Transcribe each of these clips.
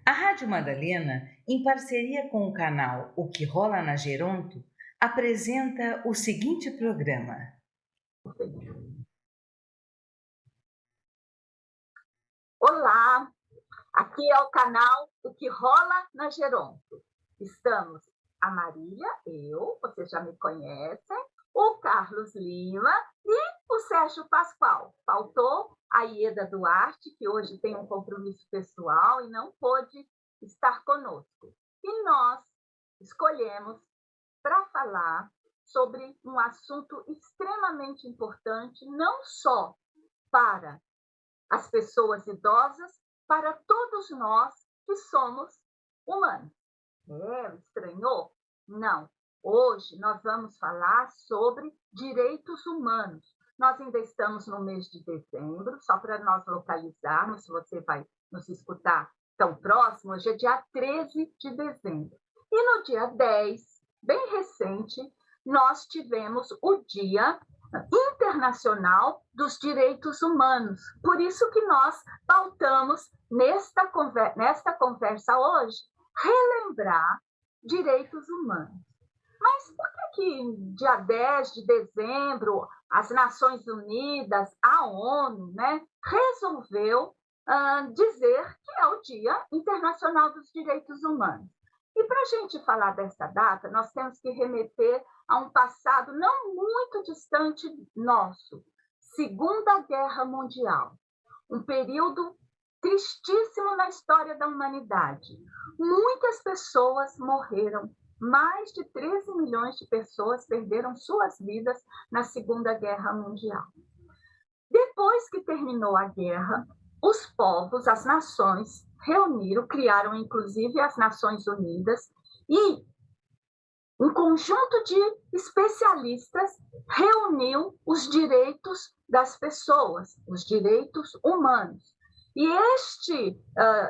A Rádio Madalena, em parceria com o canal O Que Rola na Geronto, apresenta o seguinte programa. Olá, aqui é o canal O Que Rola na Geronto. Estamos a Marília, vocês já me conhecem, o Carlos Lima e o Sérgio Pascoal. Faltou a Ieda Duarte, que hoje tem um compromisso pessoal e não pôde estar conosco. E nós escolhemos para falar sobre um assunto extremamente importante, não só para as pessoas idosas, para todos nós que somos humanos. Estranhou? Não. Hoje nós vamos falar sobre direitos humanos. Nós ainda estamos no mês de dezembro, só para nós localizarmos, se você vai nos escutar tão próximo, hoje é dia 13 de dezembro. E no dia 10, bem recente, nós tivemos o Dia Internacional dos Direitos Humanos. Por isso que nós pautamos nesta conversa hoje relembrar direitos humanos. Mas por que dia 10 de dezembro as Nações Unidas, a ONU, resolveu dizer que é o Dia Internacional dos Direitos Humanos? E para a gente falar dessa data, nós temos que remeter a um passado não muito distante nosso, Segunda Guerra Mundial, um período tristíssimo na história da humanidade. Muitas pessoas morreram, mais de 13 milhões de pessoas perderam suas vidas na Segunda Guerra Mundial. Depois que terminou a guerra, os povos, as nações, reuniram, criaram inclusive as Nações Unidas e um conjunto de especialistas reuniu os direitos das pessoas, os direitos humanos. E este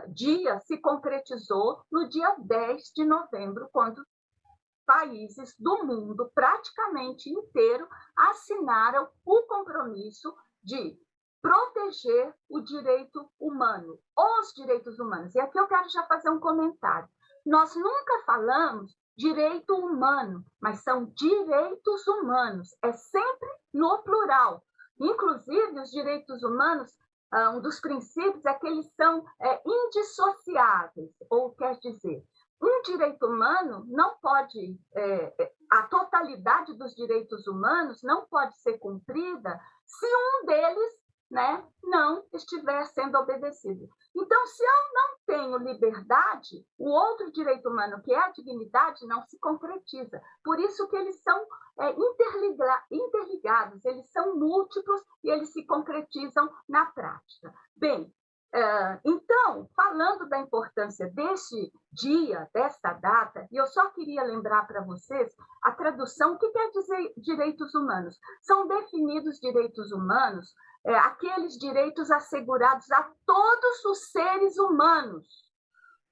dia se concretizou no dia 10 de novembro, quando países do mundo praticamente inteiro assinaram o compromisso de proteger o direito humano, os direitos humanos. E aqui eu quero já fazer um comentário. Nós nunca falamos direito humano, mas são direitos humanos. É sempre no plural. Inclusive, os direitos humanos, um dos princípios é que eles são indissociáveis, ou quer dizer, um direito humano não pode, a totalidade dos direitos humanos não pode ser cumprida se um deles não estiver sendo obedecido. Então, se eu não tenho liberdade, o outro direito humano, que é a dignidade, não se concretiza. Por isso que eles são interligados, eles são múltiplos e eles se concretizam na prática. Bem, então, falando da importância deste dia, desta data, e eu só queria lembrar para vocês a tradução. O que quer dizer direitos humanos? São definidos direitos humanos aqueles direitos assegurados a todos os seres humanos,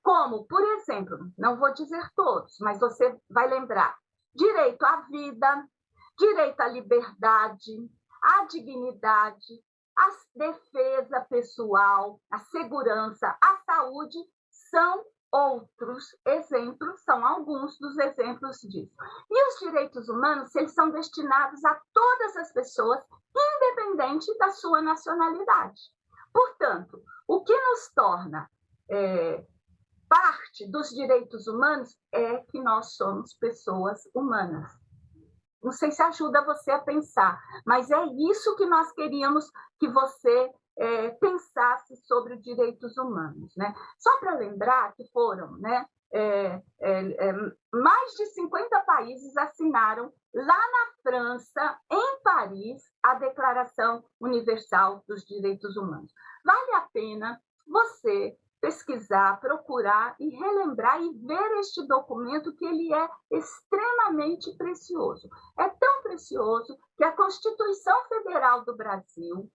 como, por exemplo, não vou dizer todos, mas você vai lembrar, direito à vida, direito à liberdade, à dignidade, a defesa pessoal, a segurança, a saúde, são outros exemplos, são alguns dos exemplos disso. E os direitos humanos, eles são destinados a todas as pessoas, independente da sua nacionalidade. Portanto, o que nos torna parte dos direitos humanos é que nós somos pessoas humanas. Não sei se ajuda você a pensar, mas é isso que nós queríamos que você pensasse sobre os direitos humanos. Só para lembrar que foram mais de 50 países assinaram lá na França, em Paris, a Declaração Universal dos Direitos Humanos. Vale a pena você pesquisar, procurar e relembrar e ver este documento, que ele é extremamente precioso. É tão precioso que a Constituição Federal do Brasil,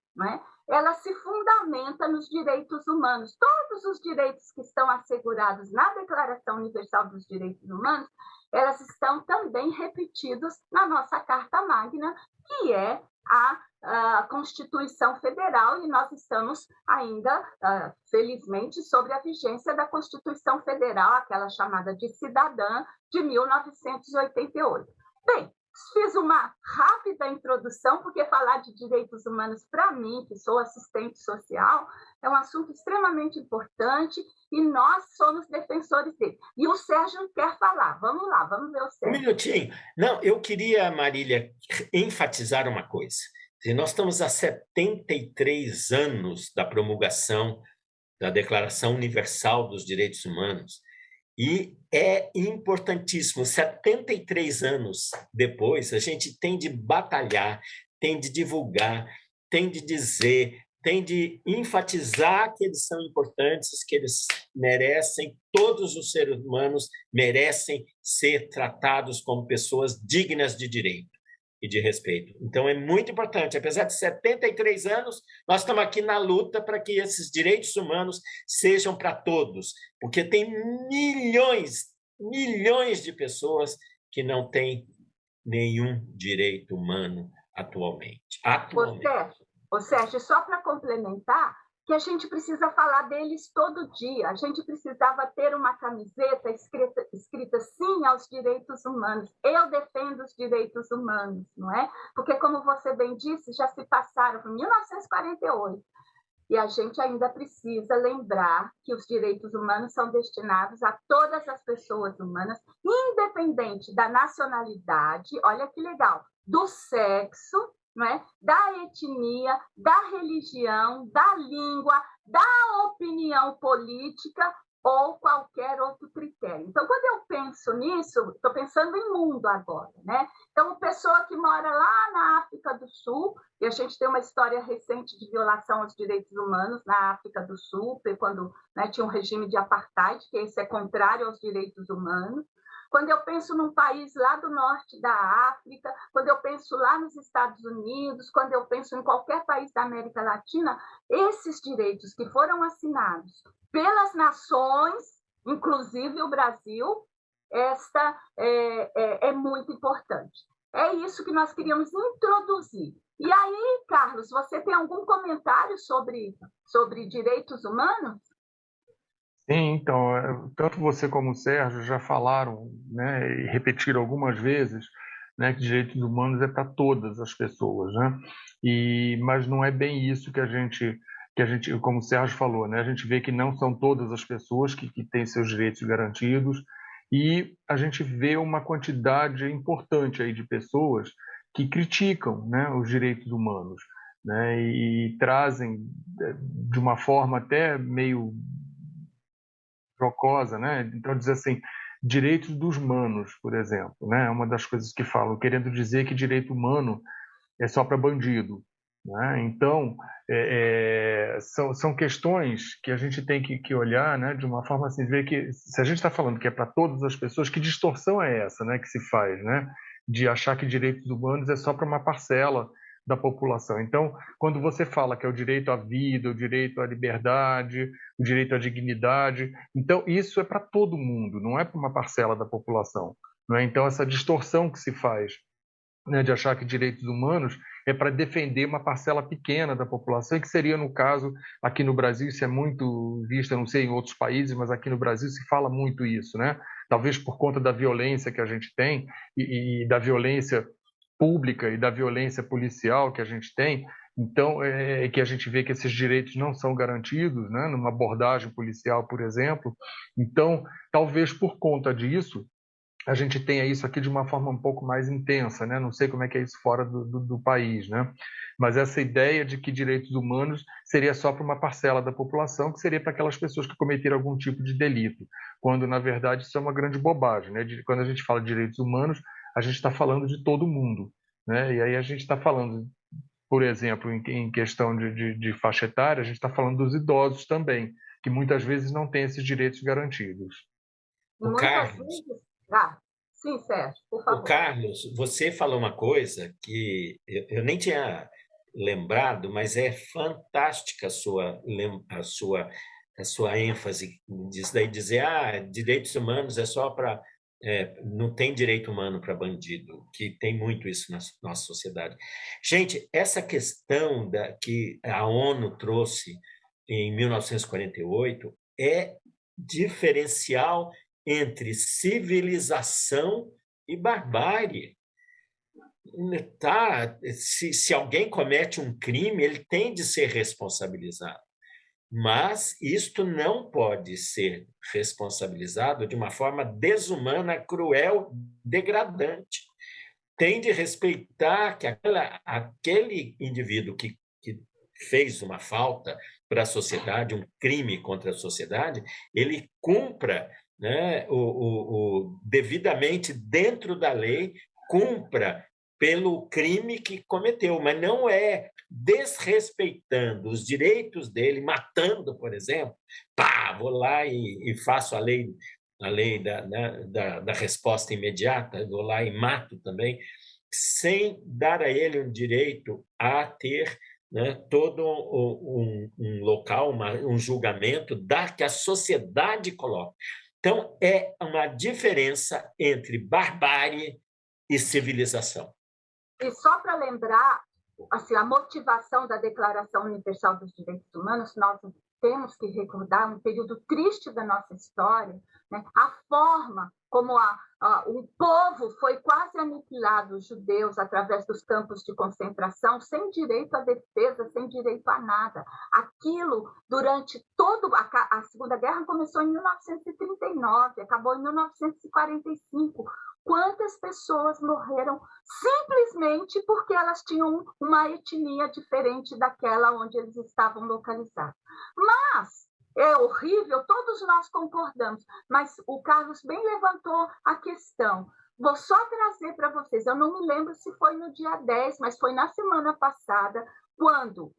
ela se fundamenta nos direitos humanos. Todos os direitos que estão assegurados na Declaração Universal dos Direitos Humanos, elas estão também repetidos na nossa Carta Magna, que é a Constituição Federal, e nós estamos ainda, felizmente, sob a vigência da Constituição Federal, aquela chamada de cidadã de 1988. Bem, fiz uma rápida introdução, porque falar de direitos humanos, para mim, que sou assistente social, é um assunto extremamente importante e nós somos defensores dele. E o Sérgio quer falar. Vamos lá, vamos ver o Um Sérgio. minutinho. Não, eu queria, Marília, enfatizar uma coisa. Nós estamos há 73 anos da promulgação da Declaração Universal dos Direitos Humanos e é importantíssimo, 73 anos depois, a gente tem de batalhar, tem de divulgar, tem de dizer, tem de enfatizar que eles são importantes, que eles merecem, todos os seres humanos merecem ser tratados como pessoas dignas de direito e de respeito. Então, é muito importante. Apesar de 73 anos, nós estamos aqui na luta para que esses direitos humanos sejam para todos, porque tem milhões de pessoas que não têm nenhum direito humano atualmente. Ô Sérgio, só para complementar, que a gente precisa falar deles todo dia. A gente precisava ter uma camiseta escrita sim aos direitos humanos. Eu defendo os direitos humanos, não é? Porque, como você bem disse, já se passaram por 1948. E a gente ainda precisa lembrar que os direitos humanos são destinados a todas as pessoas humanas, independente da nacionalidade, olha que legal, do sexo, né, da etnia, da religião, da língua, da opinião política ou qualquer outro critério. Então, quando eu penso nisso, estou pensando em mundo agora, né? Então, uma pessoa que mora lá na África do Sul, e a gente tem uma história recente de violação aos direitos humanos na África do Sul, quando, né, tinha um regime de apartheid, que esse é contrário aos direitos humanos. Quando eu penso num país lá do norte da África, quando eu penso lá nos Estados Unidos, quando eu penso em qualquer país da América Latina, esses direitos que foram assinados pelas nações, inclusive o Brasil, esta é muito importante. É isso que nós queríamos introduzir. E aí, Carlos, você tem algum comentário sobre direitos humanos? Sim, então, tanto você como o Sérgio já falaram, né, e repetiram algumas vezes, né, que direitos humanos é para todas as pessoas, né? Mas não é bem isso que a gente, como o Sérgio falou, né, a gente vê que não são todas as pessoas que têm seus direitos garantidos e a gente vê uma quantidade importante aí de pessoas que criticam, né, os direitos humanos, né, e trazem de uma forma até meio jocosa, né? Então diz assim, direitos dos humanos, por exemplo, né? É uma das coisas que falam, querendo dizer que direito humano é só para bandido, né? Então são questões que a gente tem que olhar, né? De uma forma assim, ver que se a gente está falando que é para todas as pessoas, que distorção é essa, né? Que se faz, né? De achar que direitos humanos é só para uma parcela da população. Então, quando você fala que é o direito à vida, o direito à liberdade, o direito à dignidade, então isso é para todo mundo, não é para uma parcela da população. Não é? Então, essa distorção que se faz, né, de achar que direitos humanos é para defender uma parcela pequena da população, que seria, no caso, aqui no Brasil, isso é muito visto, eu não sei em outros países, mas aqui no Brasil se fala muito isso, né? Talvez por conta da violência que a gente tem e da violência pública e da violência policial que a gente tem, então é que a gente vê que esses direitos não são garantidos, né, numa abordagem policial, por exemplo. Então, talvez por conta disso, a gente tenha isso aqui de uma forma um pouco mais intensa, né? Não sei como é que é isso fora do país, né? Mas essa ideia de que direitos humanos seria só para uma parcela da população, que seria para aquelas pessoas que cometeram algum tipo de delito, quando na verdade isso é uma grande bobagem, né? Quando a gente fala de direitos humanos, a gente está falando de todo mundo, né? E aí a gente está falando, por exemplo, em questão de faixa etária, a gente está falando dos idosos também, que muitas vezes não têm esses direitos garantidos. O Carlos, sim, Sérgio, por favor. O Carlos, você falou uma coisa que eu nem tinha lembrado, mas é fantástica a sua ênfase disso daí, dizer direitos humanos é só para não tem direito humano para bandido, que tem muito isso na nossa sociedade. Gente, essa questão que a ONU trouxe em 1948 é diferencial entre civilização e barbárie. Tá? Se alguém comete um crime, ele tem de ser responsabilizado. Mas isto não pode ser responsabilizado de uma forma desumana, cruel, degradante. Tem de respeitar que aquele indivíduo que fez uma falta para a sociedade, um crime contra a sociedade, ele cumpra, né, devidamente dentro da lei, cumpra pelo crime que cometeu, mas não é desrespeitando os direitos dele, matando, por exemplo, vou lá e faço a lei da resposta imediata, vou lá e mato também, sem dar a ele um direito a ter, né, todo um local, um julgamento que a sociedade coloca. Então, é uma diferença entre barbárie e civilização. E só para lembrar, assim, a motivação da Declaração Universal dos Direitos Humanos, nós temos que recordar um período triste da nossa história, né? A forma como o povo foi quase aniquilado, os judeus, através dos campos de concentração, sem direito à defesa, sem direito a nada. Aquilo, durante toda a Segunda Guerra, começou em 1939, acabou em 1945. Quantas pessoas morreram simplesmente porque elas tinham uma etnia diferente daquela onde eles estavam localizados. Mas é horrível, todos nós concordamos, mas o Carlos bem levantou a questão. Vou só trazer para vocês, eu não me lembro se foi no dia 10, mas foi na semana passada, quando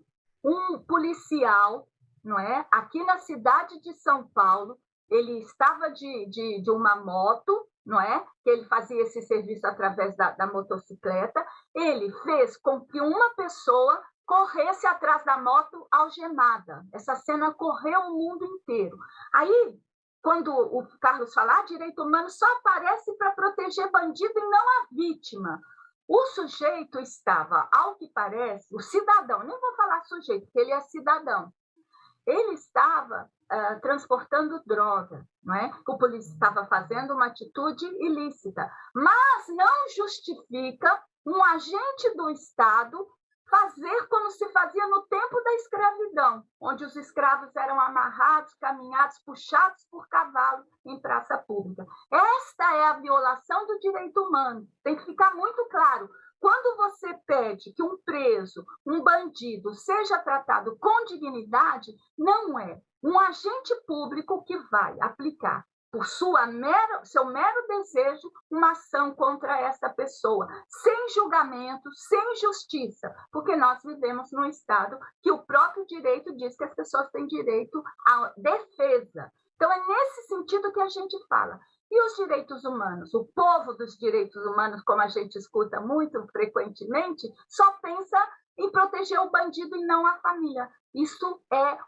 um policial, não é, aqui na cidade de São Paulo, ele estava de uma moto, não é? Que ele fazia esse serviço através da motocicleta, ele fez com que uma pessoa corresse atrás da moto algemada. Essa cena correu o mundo inteiro. Aí, quando o Carlos fala, direito humano só aparece para proteger bandido e não a vítima. O sujeito estava, ao que parece, o cidadão, nem vou falar sujeito, porque ele é cidadão, ele estava transportando droga, não é? O polícia estava fazendo uma atitude ilícita, mas não justifica um agente do Estado fazer como se fazia no tempo da escravidão, onde os escravos eram amarrados, caminhados, puxados por cavalo em praça pública. Esta é a violação do direito humano. Tem que ficar muito claro. Quando você pede que um preso, um bandido, seja tratado com dignidade, não é um agente público que vai aplicar, por seu mero desejo, uma ação contra essa pessoa, sem julgamento, sem justiça, porque nós vivemos num Estado que o próprio direito diz que as pessoas têm direito à defesa. Então, é nesse sentido que a gente fala. E os direitos humanos? O povo dos direitos humanos, como a gente escuta muito frequentemente, só pensa em proteger o bandido e não a família. Isso é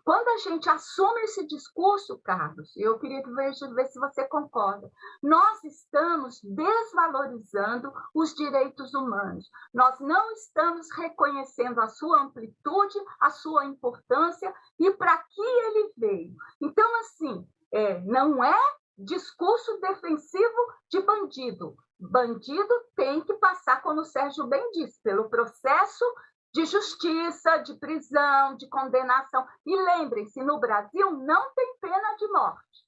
Quando a gente assume esse discurso, Carlos, eu queria ver se você concorda, nós estamos desvalorizando os direitos humanos. Nós não estamos reconhecendo a sua amplitude, a sua importância e para que ele veio. Então, assim, não é discurso defensivo de bandido. Bandido tem que passar, como o Sérgio bem disse, pelo processo de justiça, de prisão, de condenação. E lembrem-se, no Brasil não tem pena de morte.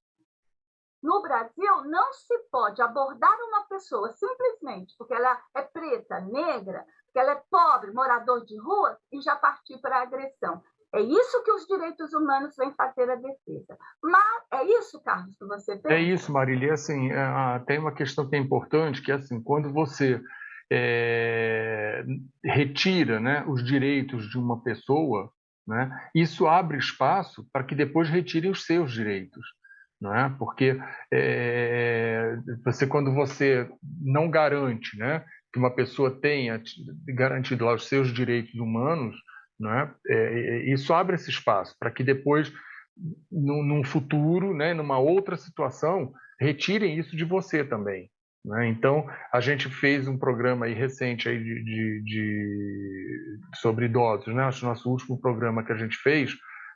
No Brasil não se pode abordar uma pessoa simplesmente porque ela é preta, negra, porque ela é pobre, morador de rua, e já partir para a agressão. É isso que os direitos humanos vêm fazer a defesa. Mas é isso, Carlos, que você pensa? É isso, Marília. Assim, tem uma questão que é importante, que é assim, quando você retira, né, os direitos de uma pessoa, né, isso abre espaço para que depois retirem os seus direitos. Não é? Porque quando você não garante, né, que uma pessoa tenha garantido lá os seus direitos humanos, né, isso abre esse espaço para que depois num futuro, né, numa outra situação, retirem isso de você também. Né? Então, a gente fez um programa aí recente aí sobre idosos, né? Acho que o nosso último programa que a gente fez,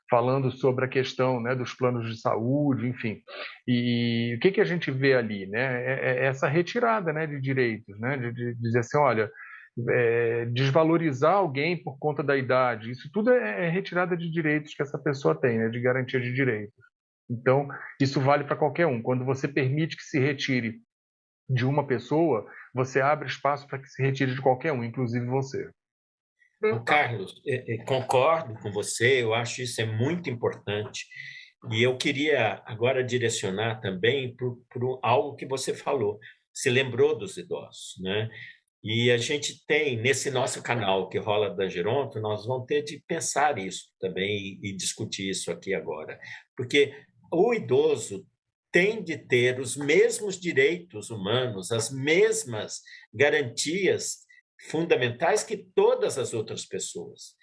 falando sobre a questão, né, dos planos de saúde, enfim. E o que a gente vê ali? Né? É essa retirada, né, de direitos, né? De dizer assim, olha, desvalorizar alguém por conta da idade, isso tudo é retirada de direitos que essa pessoa tem, né, de garantia de direitos. Então, isso vale para qualquer um. Quando você permite que se retire de uma pessoa, você abre espaço para que se retire de qualquer um, inclusive você. Carlos, concordo com você, eu acho isso é muito importante. E eu queria agora direcionar também para algo que você falou. Se lembrou dos idosos, né? E a gente tem, nesse nosso canal que rola da Geronto, nós vamos ter de pensar isso também e discutir isso aqui agora. Porque o idoso tem de ter os mesmos direitos humanos, as mesmas garantias fundamentais que todas as outras pessoas.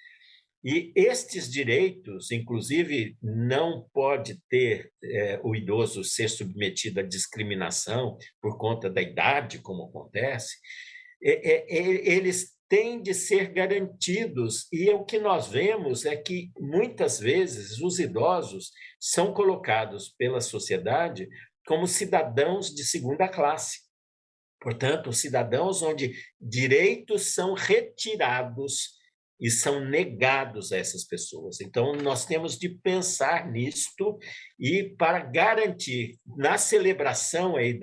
E estes direitos, inclusive, não pode ter o idoso ser submetido à discriminação por conta da idade, como acontece, eles têm de ser garantidos. E o que nós vemos é que, muitas vezes, os idosos são colocados pela sociedade como cidadãos de segunda classe. Portanto, cidadãos onde direitos são retirados e são negados a essas pessoas. Então, nós temos de pensar nisto e para garantir, na celebração aí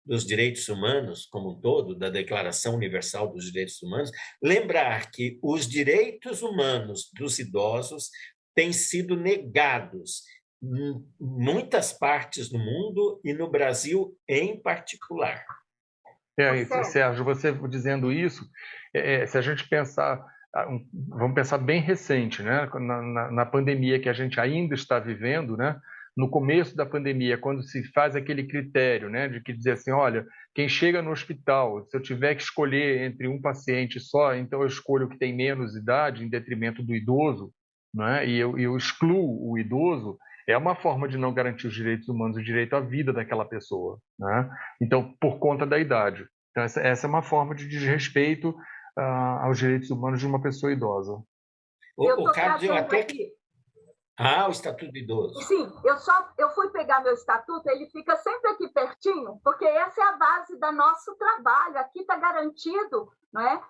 dos direitos humanos como um todo, da Declaração Universal dos Direitos Humanos, lembrar que os direitos humanos dos idosos têm sido negados em muitas partes do mundo e no Brasil em particular. Sérgio, você dizendo isso, se a gente pensar, vamos pensar bem recente, né? Na pandemia que a gente ainda está vivendo, né? No começo da pandemia, quando se faz aquele critério, né, de que dizer assim, olha, quem chega no hospital, se eu tiver que escolher entre um paciente só, então eu escolho o que tem menos idade em detrimento do idoso, né? E eu excluo o idoso. É uma forma de não garantir os direitos humanos, o direito à vida daquela pessoa, né? Então, por conta da idade. Então, essa é uma forma de desrespeito aos direitos humanos de uma pessoa idosa. O Carlos, eu até... o Estatuto do Idoso. Sim, eu fui pegar meu estatuto, ele fica sempre aqui pertinho, porque essa é a base do nosso trabalho. Aqui está garantido, não é?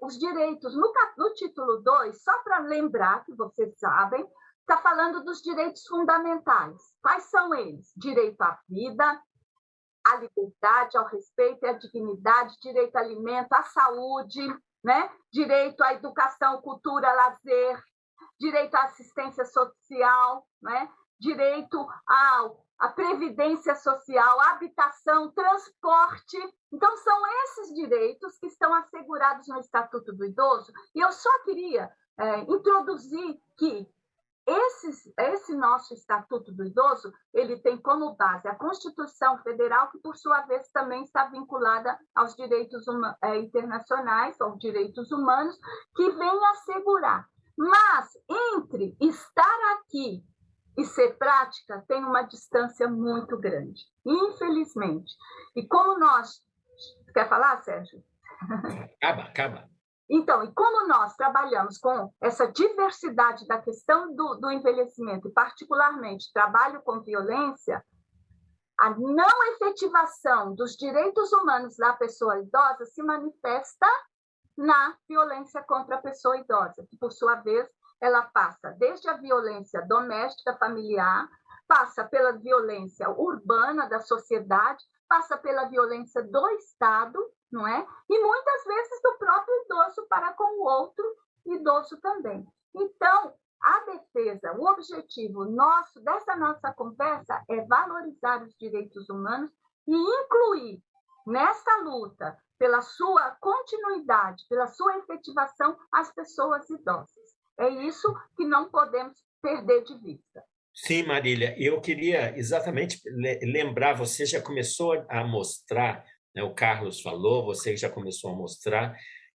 Os direitos. No título 2, só para lembrar que vocês sabem, está falando dos direitos fundamentais. Quais são eles? Direito à vida, à liberdade, ao respeito e à dignidade, direito ao alimento, à saúde, né? Direito à educação, cultura, lazer, direito à assistência social, né? Direito à previdência social, à habitação, transporte. Então, são esses direitos que estão assegurados no Estatuto do Idoso. E eu só queria introduzir que esse nosso Estatuto do Idoso, ele tem como base a Constituição Federal, que, por sua vez, também está vinculada aos direitos internacionais, aos direitos humanos, que vem assegurar. Mas, entre estar aqui e ser prática, tem uma distância muito grande, infelizmente. E como nós... Quer falar, Sérgio? Acaba. Então, e como nós trabalhamos com essa diversidade da questão do envelhecimento, e particularmente trabalho com violência, a não efetivação dos direitos humanos da pessoa idosa se manifesta na violência contra a pessoa idosa, que, por sua vez, ela passa desde a violência doméstica, familiar, passa pela violência urbana da sociedade, passa pela violência do Estado, não é? E muitas vezes do próprio idoso para com o outro idoso também. Então, a defesa, o objetivo dessa nossa conversa é valorizar os direitos humanos e incluir nessa luta pela sua continuidade, pela sua efetivação, as pessoas idosas. É isso que não podemos perder de vista. Sim, Marília, eu queria exatamente lembrar, você já começou a mostrar, né, o Carlos falou, você já começou a mostrar,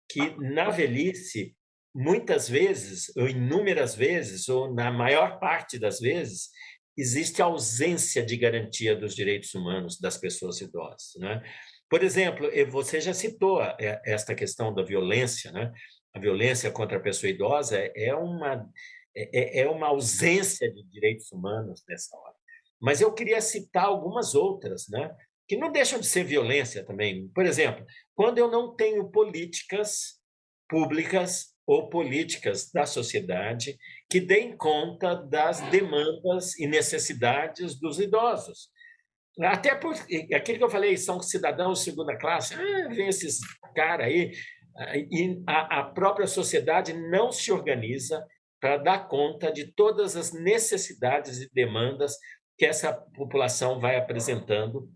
que na velhice, muitas vezes, ou inúmeras vezes, ou na maior parte das vezes, existe ausência de garantia dos direitos humanos das pessoas idosas, né? Por exemplo, você já citou esta questão da violência, né? A violência contra a pessoa idosa é uma ausência de direitos humanos nessa hora. Mas eu queria citar algumas outras, né? Que não deixam de ser violência também. Por exemplo, quando eu não tenho políticas públicas ou políticas da sociedade que deem conta das demandas e necessidades dos idosos. Até por aquilo que eu falei, são cidadãos de segunda classe, vem esses caras aí, e a própria sociedade não se organiza para dar conta de todas as necessidades e demandas que essa população vai apresentando,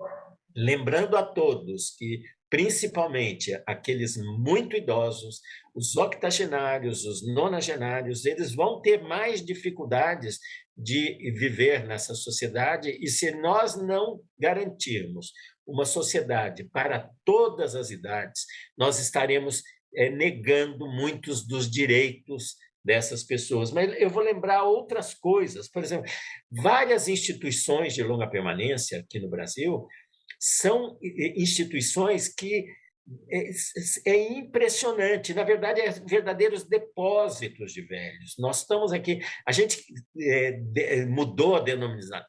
lembrando a todos que, principalmente aqueles muito idosos, os octogenários, os nonagenários, eles vão ter mais dificuldades de viver nessa sociedade, e se nós não garantirmos uma sociedade para todas as idades, nós estaremos negando muitos dos direitos dessas pessoas. Mas eu vou lembrar outras coisas. Por exemplo, várias instituições de longa permanência aqui no Brasil são instituições que é impressionante, na verdade, é verdadeiros depósitos de velhos. Nós estamos aqui, a gente mudou a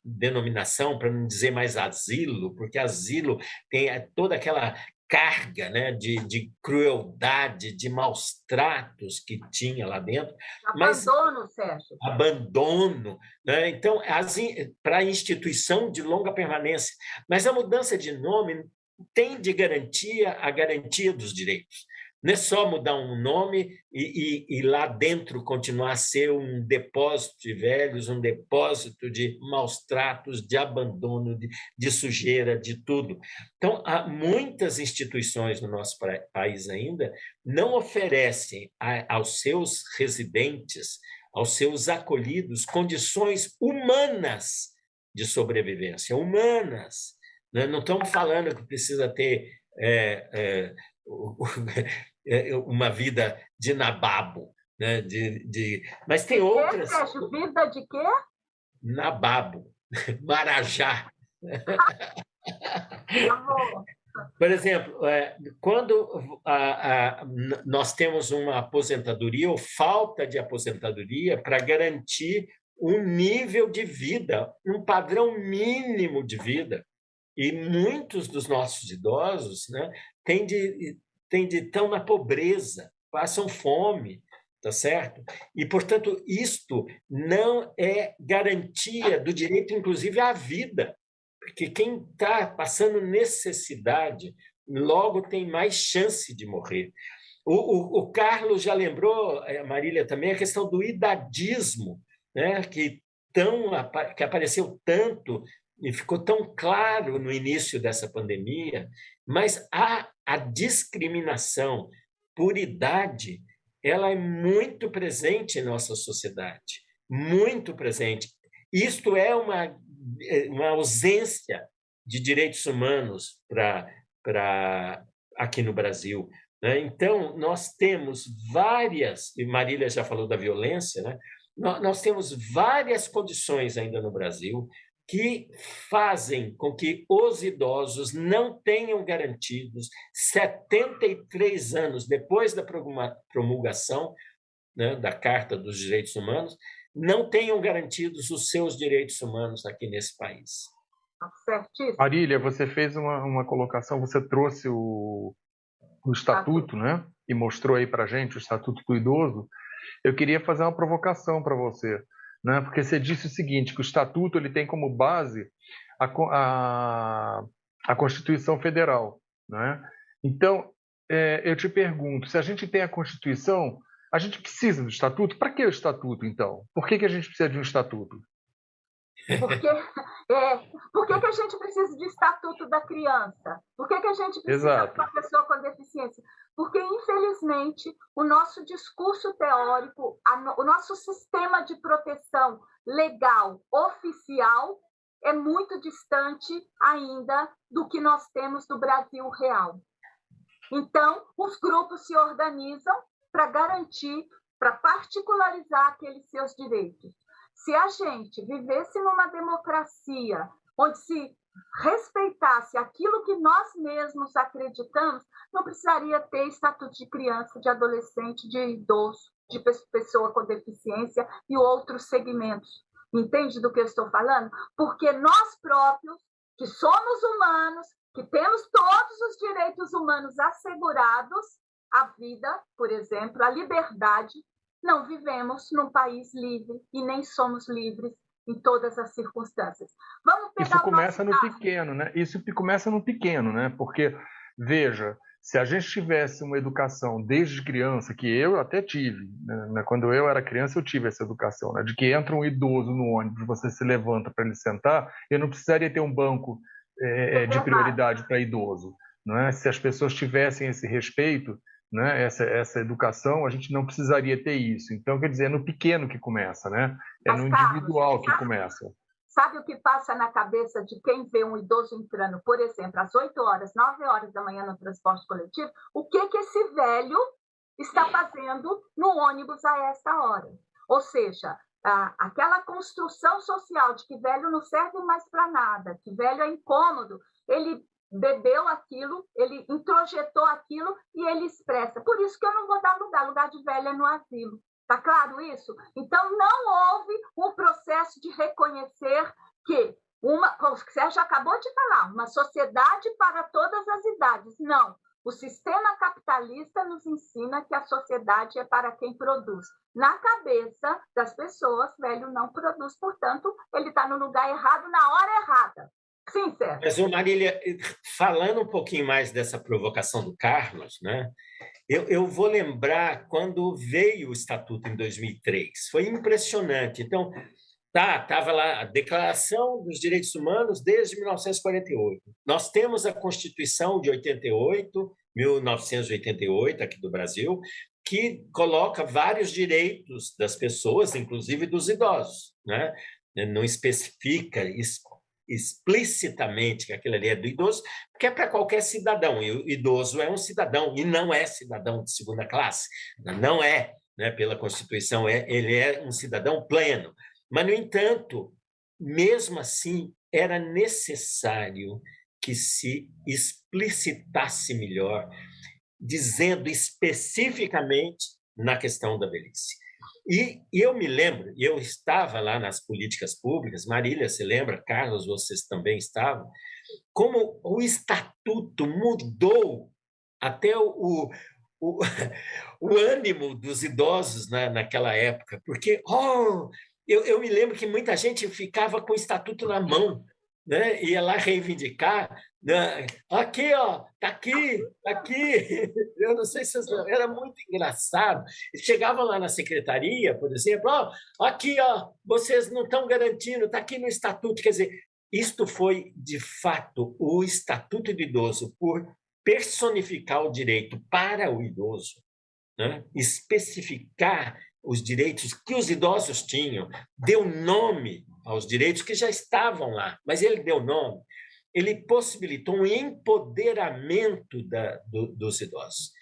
denominação para não dizer mais asilo, porque asilo tem toda aquela carga, né, de crueldade, de maus tratos que tinha lá dentro. Abandono, Sérgio. Abandono, né? Então, para a instituição de longa permanência. Mas a mudança de nome tem de garantia a garantia dos direitos. Não é só mudar um nome e lá dentro continuar a ser um depósito de velhos, um depósito de maus tratos, de abandono, de sujeira, de tudo. Então, há muitas instituições no nosso país ainda não oferecem aos seus residentes, aos seus acolhidos, condições humanas de sobrevivência, humanas. Não estamos falando que precisa ter uma vida de nababo, né? Mas tem outras. Sérgio, vida de quê? Nababo, Marajá. Amor. Por exemplo, quando nós temos uma aposentadoria ou falta de aposentadoria para garantir um nível de vida, um padrão mínimo de vida, e muitos dos nossos idosos, né, estão na pobreza, passam fome, tá certo? E, portanto, isto não é garantia do direito, inclusive, à vida, porque quem está passando necessidade logo tem mais chance de morrer. O Carlos já lembrou, a Marília também, a questão do idadismo, né, que apareceu tanto e ficou tão claro no início dessa pandemia, mas a discriminação por idade, ela é muito presente em nossa sociedade, muito presente. Isto é uma ausência de direitos humanos aqui no Brasil, né? Então, nós temos várias, e Marília já falou da violência, né? Nós temos várias condições ainda no Brasil que fazem com que os idosos não tenham garantidos 73 anos depois da promulgação, né, da Carta dos Direitos Humanos, não tenham garantidos os seus direitos humanos aqui nesse país. Certíssimo. Marília, você fez uma colocação, você trouxe o Estatuto, né? E mostrou aí para a gente o Estatuto do Idoso. Eu queria fazer uma provocação para você, né? Porque você disse o seguinte, que o Estatuto ele tem como base a Constituição Federal, né? Então, eu te pergunto, se a gente tem a Constituição, a gente precisa do Estatuto? Para que o Estatuto, então? Por que a gente precisa de um Estatuto? Por que a gente precisa de Estatuto da Criança? Por que a gente precisa de uma pessoa com deficiência? Porque, infelizmente, o nosso discurso teórico, o nosso sistema de proteção legal, oficial, é muito distante ainda do que nós temos no Brasil real. Então, os grupos se organizam para garantir, para particularizar aqueles seus direitos. se a gente vivesse numa democracia onde se respeitasse aquilo que nós mesmos acreditamos, não precisaria ter estatuto de criança, de adolescente, de idoso, de pessoa com deficiência e outros segmentos. Entende do que eu estou falando? Porque nós próprios, que somos humanos, que temos todos os direitos humanos assegurados, a vida, por exemplo, a liberdade, não vivemos num país livre e nem somos livres em todas as circunstâncias. Vamos pegar Isso começa no pequeno, né? Isso começa no pequeno, né? Porque, veja, se a gente tivesse uma educação desde criança, que eu até tive, né? Quando eu era criança eu tive essa educação, né? De que entra um idoso no ônibus, você se levanta para ele sentar, eu não precisaria ter um banco de prioridade para idoso, não é? Se as pessoas tivessem esse respeito, né, essa educação, a gente não precisaria ter isso. Então, quer dizer, é no pequeno que começa, né? É no individual que começa. Sabe o que passa na cabeça de quem vê um idoso entrando, por exemplo, às 8 horas, 9 horas da manhã no transporte coletivo? O que esse velho está fazendo no ônibus a esta hora? Ou seja, aquela construção social de que velho não serve mais para nada, que velho é incômodo, ele bebeu aquilo, ele introjetou aquilo e ele expressa. Por isso que eu não vou dar lugar de velha no asilo. Está claro isso? Então, não houve um processo de reconhecer que como o Sérgio acabou de falar, uma sociedade para todas as idades. Não. O sistema capitalista nos ensina que a sociedade é para quem produz. Na cabeça das pessoas, velho não produz, portanto, ele está no lugar errado na hora errada. Sim, Sérgio. Mas, Marília, falando um pouquinho mais dessa provocação do Carlos, né? Eu vou lembrar quando veio o Estatuto em 2003. Foi impressionante. Então, estava lá a Declaração dos Direitos Humanos desde 1948. Nós temos a Constituição de 1988, aqui do Brasil, que coloca vários direitos das pessoas, inclusive dos idosos, né? Não especifica explicitamente que aquilo ali é do idoso, porque é para qualquer cidadão, e o idoso é um cidadão, e não é cidadão de segunda classe, não é, né? Pela Constituição, ele é um cidadão pleno. Mas, no entanto, mesmo assim, era necessário que se explicitasse melhor, dizendo especificamente na questão da velhice. E eu me lembro, eu estava lá nas políticas públicas, Marília se lembra, Carlos, vocês também estavam, como o estatuto mudou até o ânimo dos idosos naquela época, porque eu me lembro que muita gente ficava com o estatuto na mão, né? Ia lá reivindicar, né? Aqui, ó, tá aqui. Eu não sei se era muito engraçado. Eles chegavam lá na secretaria, por exemplo, aqui, ó, vocês não estão garantindo, está aqui no estatuto. Quer dizer, isto foi de fato o estatuto do idoso por personificar o direito para o idoso, né? Especificar os direitos que os idosos tinham, deu nome aos direitos que já estavam lá, mas ele deu nome, ele possibilitou um empoderamento dos idosos.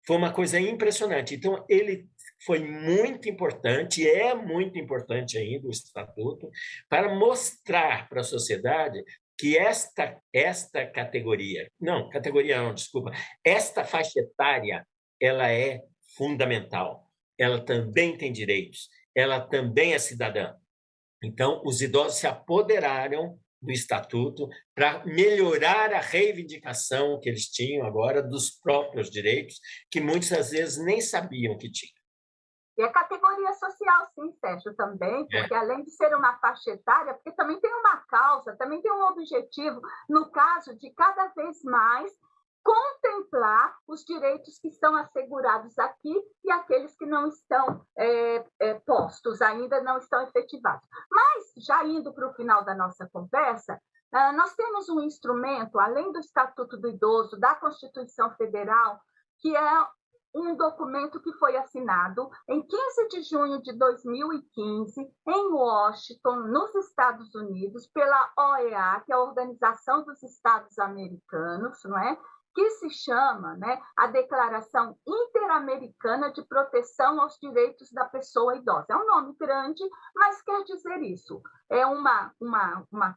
Foi uma coisa impressionante. Então, ele foi muito importante, é muito importante ainda o Estatuto, para mostrar para a sociedade que esta esta faixa etária, ela é fundamental. Ela também tem direitos, ela também é cidadã. Então, os idosos se apoderaram do Estatuto para melhorar a reivindicação que eles tinham agora dos próprios direitos, que muitas vezes nem sabiam que tinham. E a categoria social, sim, Sérgio, também, porque além de ser uma faixa etária, porque também tem uma causa, também tem um objetivo, no caso de cada vez mais contemplar os direitos que estão assegurados aqui e aqueles que não estão postos, ainda não estão efetivados. Mas, já indo para o final da nossa conversa, nós temos um instrumento, além do Estatuto do Idoso, da Constituição Federal, que é um documento que foi assinado em 15 de junho de 2015, em Washington, nos Estados Unidos, pela OEA, que é a Organização dos Estados Americanos, não é? que se chama, né, a Declaração Interamericana de Proteção aos Direitos da Pessoa Idosa. É um nome grande, mas quer dizer isso. É uma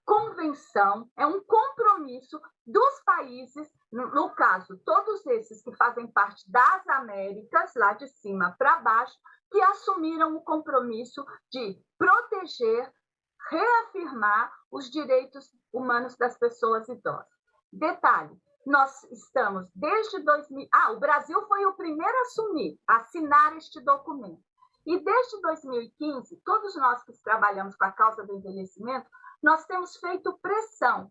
convenção, é um compromisso dos países, no caso, todos esses que fazem parte das Américas, lá de cima para baixo, que assumiram o compromisso de proteger, reafirmar os direitos humanos das pessoas idosas. Detalhe, nós estamos desde 2000... o Brasil foi o primeiro a assinar este documento. E desde 2015, todos nós que trabalhamos com a causa do envelhecimento, nós temos feito pressão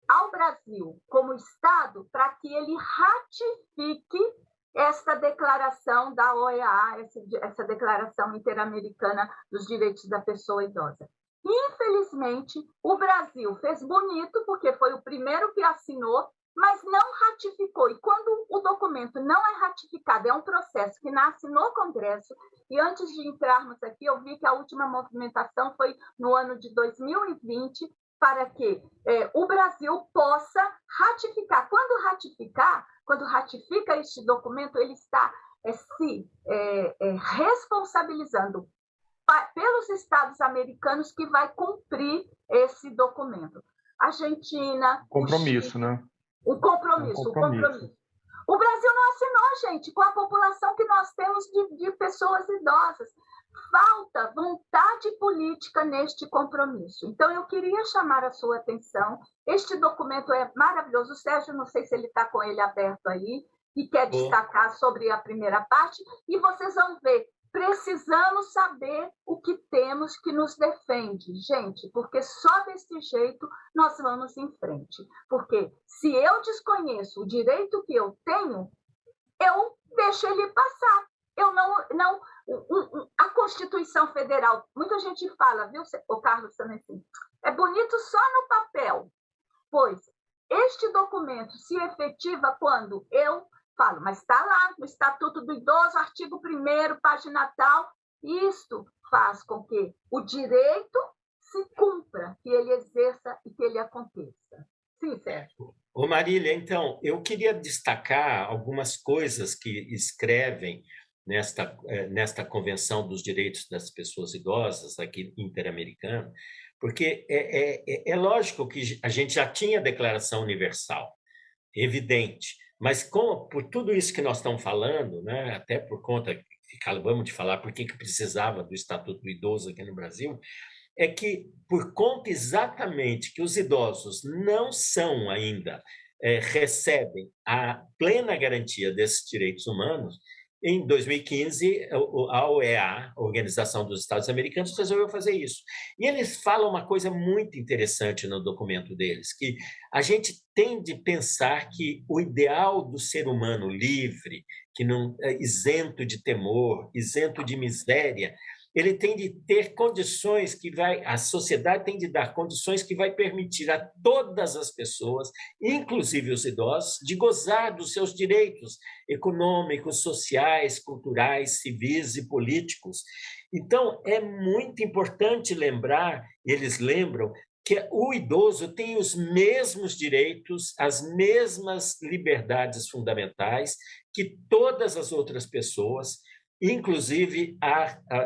ao Brasil, como Estado, para que ele ratifique esta declaração da OEA, essa Declaração Interamericana dos Direitos da Pessoa Idosa. Infelizmente, o Brasil fez bonito, porque foi o primeiro que assinou, mas não ratificou. E quando o documento não é ratificado, é um processo que nasce no Congresso, e antes de entrarmos aqui, eu vi que a última movimentação foi no ano de 2020, para que o Brasil possa ratificar. Quando ratifica este documento, ele está se responsabilizando pelos Estados americanos que vai cumprir esse documento. Argentina... Compromisso, né? O compromisso. O Brasil não assinou, gente, com a população que nós temos de pessoas idosas. Falta vontade política neste compromisso. Então, eu queria chamar a sua atenção. Este documento é maravilhoso. O Sérgio, não sei se ele está com ele aberto aí, e quer destacar sobre a primeira parte, e vocês vão ver. Precisamos saber o que temos que nos defende, gente, porque só desse jeito nós vamos em frente. Porque se eu desconheço o direito que eu tenho, eu deixo ele passar. Eu não a Constituição Federal, muita gente fala, viu, o Carlos também, assim, é bonito só no papel, pois este documento se efetiva quando eu falo, mas está lá no Estatuto do Idoso, artigo 1º, página tal. Isto faz com que o direito se cumpra, que ele exerça e que ele aconteça. Sim, Sérgio. Ô Marília, então, eu queria destacar algumas coisas que escrevem nesta Convenção dos Direitos das Pessoas Idosas, aqui interamericana, porque é lógico que a gente já tinha a Declaração Universal, evidente, mas por tudo isso que nós estamos falando, né, até por conta que acabamos de falar por que precisava do Estatuto do Idoso aqui no Brasil, é que por conta exatamente que os idosos não são ainda, recebem a plena garantia desses direitos humanos, em 2015, a OEA, a Organização dos Estados Americanos, resolveu fazer isso. E eles falam uma coisa muito interessante no documento deles, que a gente tem de pensar que o ideal do ser humano livre, que não é isento de temor, isento de miséria, ele tem de ter condições a sociedade tem de dar condições que vai permitir a todas as pessoas, inclusive os idosos, de gozar dos seus direitos econômicos, sociais, culturais, civis e políticos. Então, é muito importante lembrar, eles lembram, que o idoso tem os mesmos direitos, as mesmas liberdades fundamentais que todas as outras pessoas. Inclusive,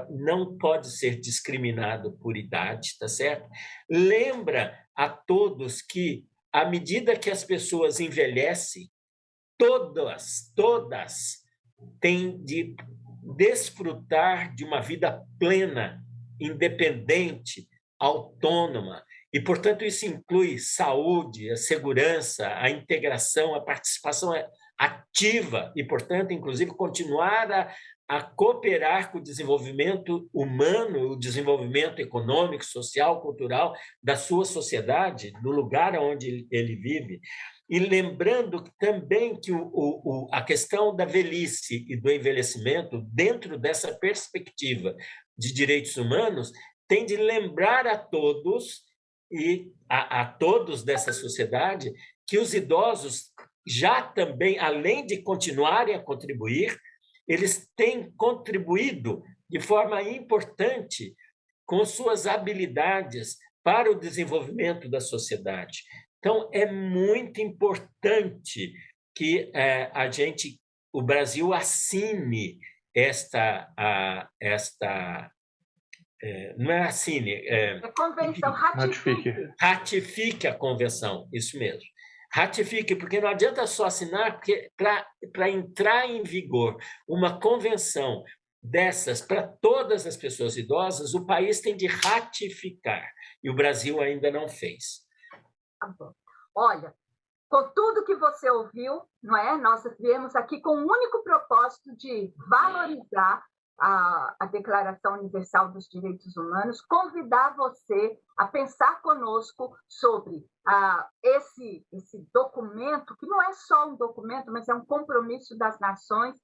não pode ser discriminado por idade, tá certo? Lembra a todos que, à medida que as pessoas envelhecem, todas têm de desfrutar de uma vida plena, independente, autônoma, e, portanto, isso inclui saúde, a segurança, a integração, a participação ativa e, portanto, inclusive, continuar a cooperar com o desenvolvimento humano, o desenvolvimento econômico, social, cultural da sua sociedade, do lugar onde ele vive. E lembrando também que a questão da velhice e do envelhecimento, dentro dessa perspectiva de direitos humanos, tem de lembrar a todos e a todos dessa sociedade que os idosos já também, além de continuarem a contribuir, eles têm contribuído de forma importante com suas habilidades para o desenvolvimento da sociedade. Então, é muito importante que o Brasil assine não é assine, convenção, ratifique a convenção, isso mesmo. Ratifique, porque não adianta só assinar, porque para entrar em vigor uma convenção dessas para todas as pessoas idosas, o país tem de ratificar, e o Brasil ainda não fez. Tá bom. Olha, com tudo que você ouviu, não é? Nós viemos aqui com o único propósito de valorizar a Declaração Universal dos Direitos Humanos, convidar você a pensar conosco sobre esse documento, que não é só um documento, mas é um compromisso das nações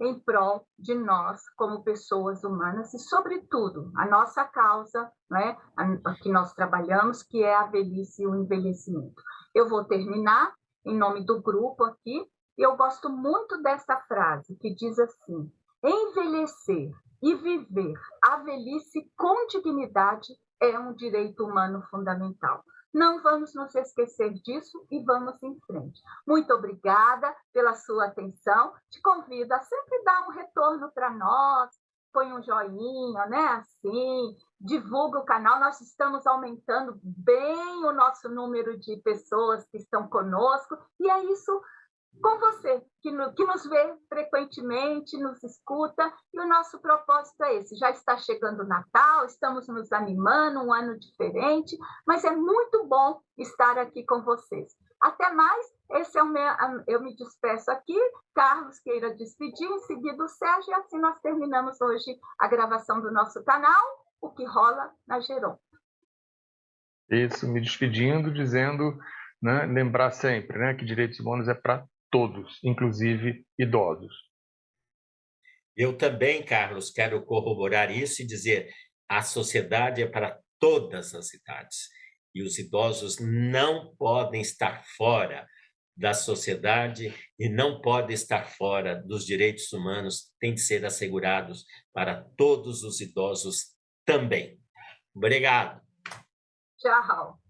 em prol de nós, como pessoas humanas, e, sobretudo, a nossa causa, né, a que nós trabalhamos, que é a velhice e o envelhecimento. Eu vou terminar em nome do grupo aqui, e eu gosto muito dessa frase, que diz assim: envelhecer e viver a velhice com dignidade é um direito humano fundamental. Não vamos nos esquecer disso e vamos em frente. Muito obrigada pela sua atenção. Te convido a sempre dar um retorno para nós, põe um joinha, né? Assim, divulga o canal. Nós estamos aumentando bem o nosso número de pessoas que estão conosco, e é isso com você, que nos vê frequentemente, nos escuta, e o nosso propósito é esse. Já está chegando o Natal, estamos nos animando, um ano diferente, mas é muito bom estar aqui com vocês. Até mais, eu me despeço aqui, Carlos queira despedir, em seguida o Sérgio, e assim nós terminamos hoje a gravação do nosso canal, O que Rola na Geronto. Isso, me despedindo, dizendo, né, lembrar sempre, né, que direitos humanos é para todos, inclusive idosos. Eu também, Carlos, quero corroborar isso e dizer: a sociedade é para todas as idades, e os idosos não podem estar fora da sociedade e não podem estar fora dos direitos humanos, têm de ser assegurados para todos os idosos também. Obrigado. Tchau.